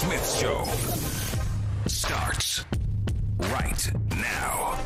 Smith Show starts right now.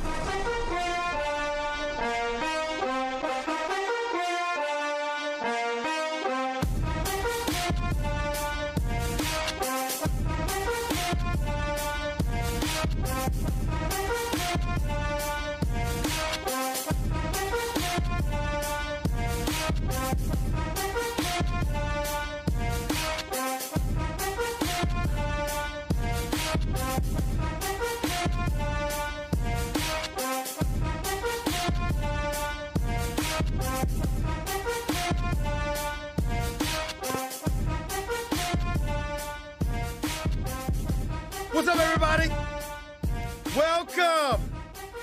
What's up, everybody? Welcome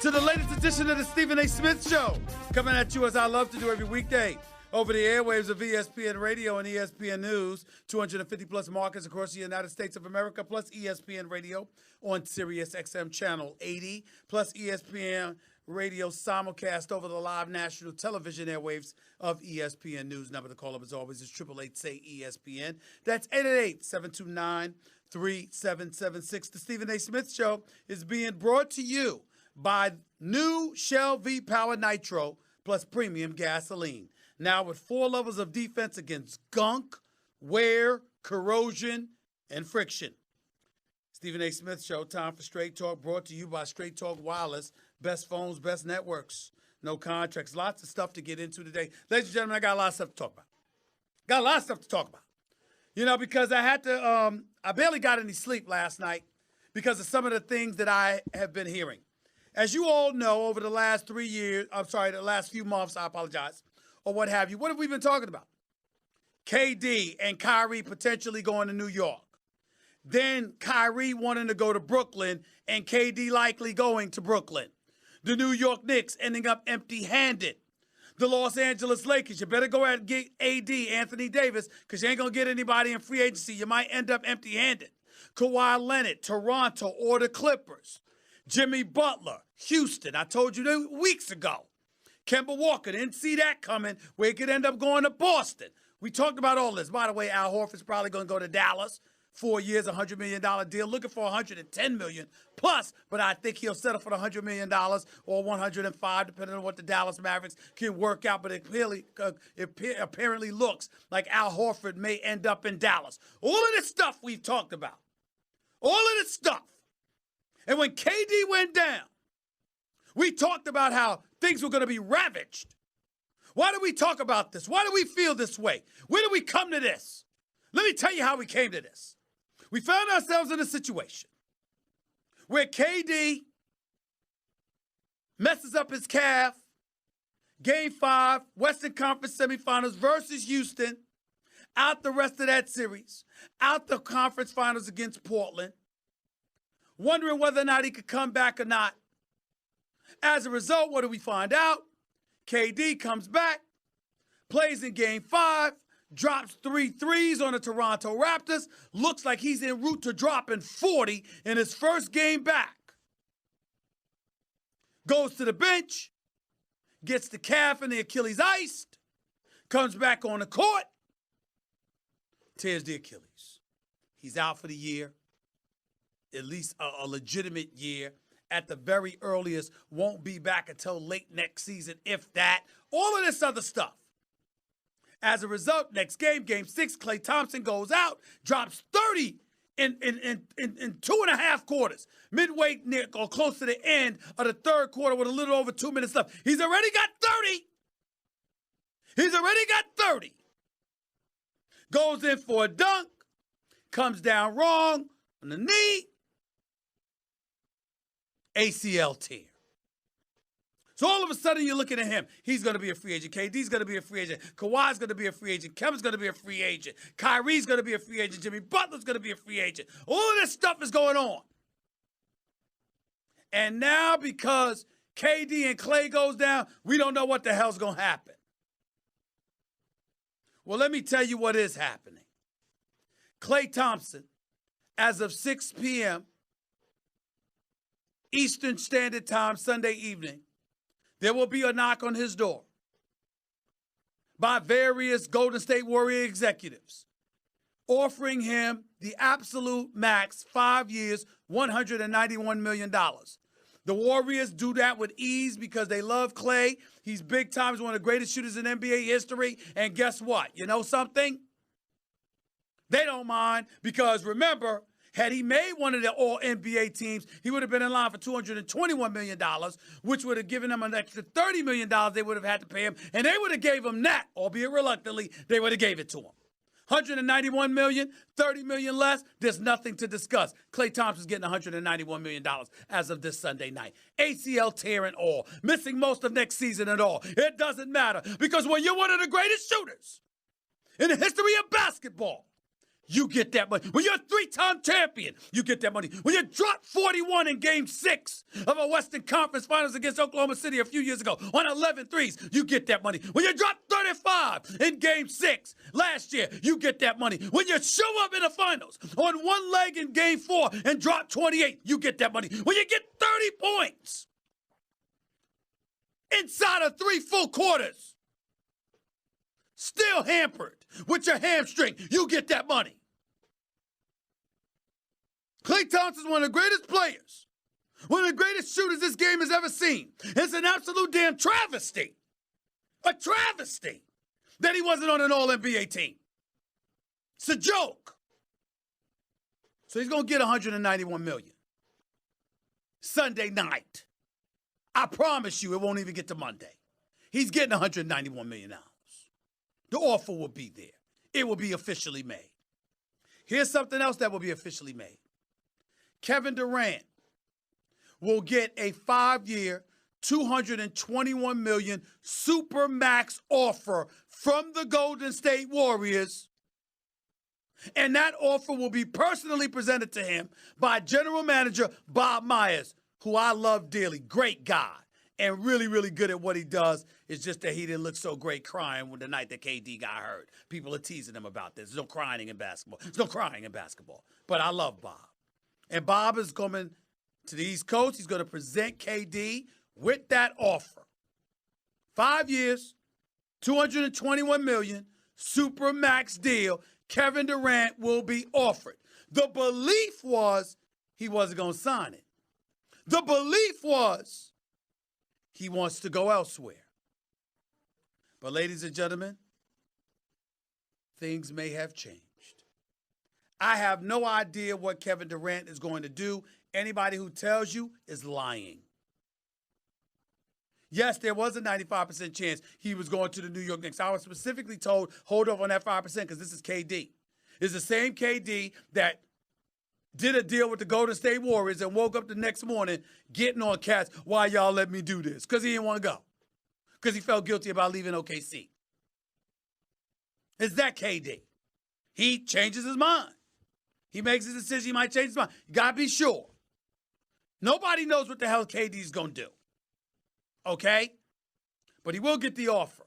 to the latest edition of the Stephen A. Smith Show, coming at you as I love to do every weekday over the airwaves of ESPN Radio and ESPN News, 250-plus markets across the United States of America, plus ESPN Radio on Sirius XM Channel 80, plus ESPN Radio simulcast over the live national television airwaves of ESPN News. Number to call up, as always, is 888-SAY-ESPN. That's 888-729-3776. The Stephen A. Smith Show is being brought to you by new Shell V-Power Nitro plus premium gasoline. Now with 4 levels of defense against gunk, wear, corrosion, and friction. Stephen A. Smith Show, time for Straight Talk, brought to you by Straight Talk Wireless. Best phones, best networks, no contracts. Lots of stuff to get into today. Ladies and gentlemen, I got a lot of stuff to talk about. You know, because I had to, I barely got any sleep last night because of some of the things that I have been hearing. As you all know, over the last the last few months, I apologize, or what have you, what have we been talking about? KD and Kyrie potentially going to New York. Then Kyrie wanting to go to Brooklyn and KD likely going to Brooklyn. The New York Knicks ending up empty-handed. The Los Angeles Lakers, you better go out and get AD, Anthony Davis, because you ain't going to get anybody in free agency. You might end up empty-handed. Kawhi Leonard, Toronto, or the Clippers. Jimmy Butler, Houston, I told you weeks ago. Kemba Walker, didn't see that coming, where he could end up going to Boston. We talked about all this. By the way, Al Horford's probably going to go to Dallas. 4 years, $100 million deal, looking for $110 million plus, but I think he'll settle for the $100 million or $105, depending on what the Dallas Mavericks can work out. But it apparently looks like Al Horford may end up in Dallas. All of this stuff we've talked about. All of this stuff. And when KD went down, we talked about how things were going to be ravaged. Why do we talk about this? Why do we feel this way? Where do we come to this? Let me tell you how we came to this. We found ourselves in a situation where KD messes up his calf, Game 5, Western Conference semifinals versus Houston, out the rest of that series, out the conference finals against Portland, wondering whether or not he could come back or not. As a result, what do we find out? KD comes back, plays in Game 5, drops 3 threes on the Toronto Raptors. Looks like he's en route to dropping 40 in his first game back. Goes to the bench, gets the calf and the Achilles iced, comes back on the court, tears the Achilles. He's out for the year, at least a legitimate year. At the very earliest, won't be back until late next season, if that. All of this other stuff. As a result, next game, Game 6, Klay Thompson goes out, drops 30 in 2.5 quarters. Midway near or close to the end of the third quarter with a little over 2 minutes left. He's already got 30. Goes in for a dunk, comes down wrong on the knee, ACL tear. So all of a sudden, you're looking at him. He's going to be a free agent. KD's going to be a free agent. Kawhi's going to be a free agent. Kemba's going to be a free agent. Kyrie's going to be a free agent. Jimmy Butler's going to be a free agent. All of this stuff is going on. And now, because KD and Klay goes down, we don't know what the hell's going to happen. Well, let me tell you what is happening. Klay Thompson, as of 6 p.m. Eastern Standard Time, Sunday evening, there will be a knock on his door by various Golden State Warrior executives offering him the absolute max, 5 years, $191 million. The Warriors do that with ease because they love Klay. He's big time. He's one of the greatest shooters in NBA history. And guess what? You know something? They don't mind because, remember, had he made one of the All-NBA teams, he would have been in line for $221 million, which would have given him an extra $30 million they would have had to pay him. And they would have gave him that, albeit reluctantly, they would have gave it to him. $191 million, $30 million less, there's nothing to discuss. Klay Thompson's getting $191 million as of this Sunday night. ACL tear and all, missing most of next season and all. It doesn't matter because when you're one of the greatest shooters in the history of basketball, you get that money. When you're a three-time champion, you get that money. When you drop 41 in Game 6 of a Western Conference Finals against Oklahoma City a few years ago on 11 threes, you get that money. When you drop 35 in Game 6 last year, you get that money. When you show up in the finals on one leg in Game 4 and drop 28, you get that money. When you get 30 points inside of 3 full quarters, still hampered with your hamstring, you get that money. Klay Thompson's one of the greatest players, one of the greatest shooters this game has ever seen. It's an absolute damn travesty, a travesty that he wasn't on an All-NBA team. It's a joke. So he's going to get $191 million Sunday night. I promise you it won't even get to Monday. He's getting $191 million. The offer will be there. It will be officially made. Here's something else that will be officially made. Kevin Durant will get a 5-year, $221 million supermax offer from the Golden State Warriors. And that offer will be personally presented to him by general manager Bob Myers, who I love dearly. Great guy. And really, really good at what he does. It's just that he didn't look so great crying when the night that KD got hurt. People are teasing him about this. There's no crying in basketball. There's no crying in basketball. But I love Bob. And Bob is coming to the East Coast. He's going to present KD with that offer. 5 years, $221 million, super max deal. Kevin Durant will be offered. The belief was he wasn't going to sign it. The belief was he wants to go elsewhere. But ladies and gentlemen, things may have changed. I have no idea what Kevin Durant is going to do. Anybody who tells you is lying. Yes, there was a 95% chance he was going to the New York Knicks. I was specifically told, hold off on that 5% because this is KD. It's the same KD that did a deal with the Golden State Warriors and woke up the next morning getting on cats, why y'all let me do this? Because he didn't want to go. Because he felt guilty about leaving OKC. It's that KD. He changes his mind. He makes a decision, he might change his mind. You got to be sure. Nobody knows what the hell KD's going to do. Okay? But he will get the offer.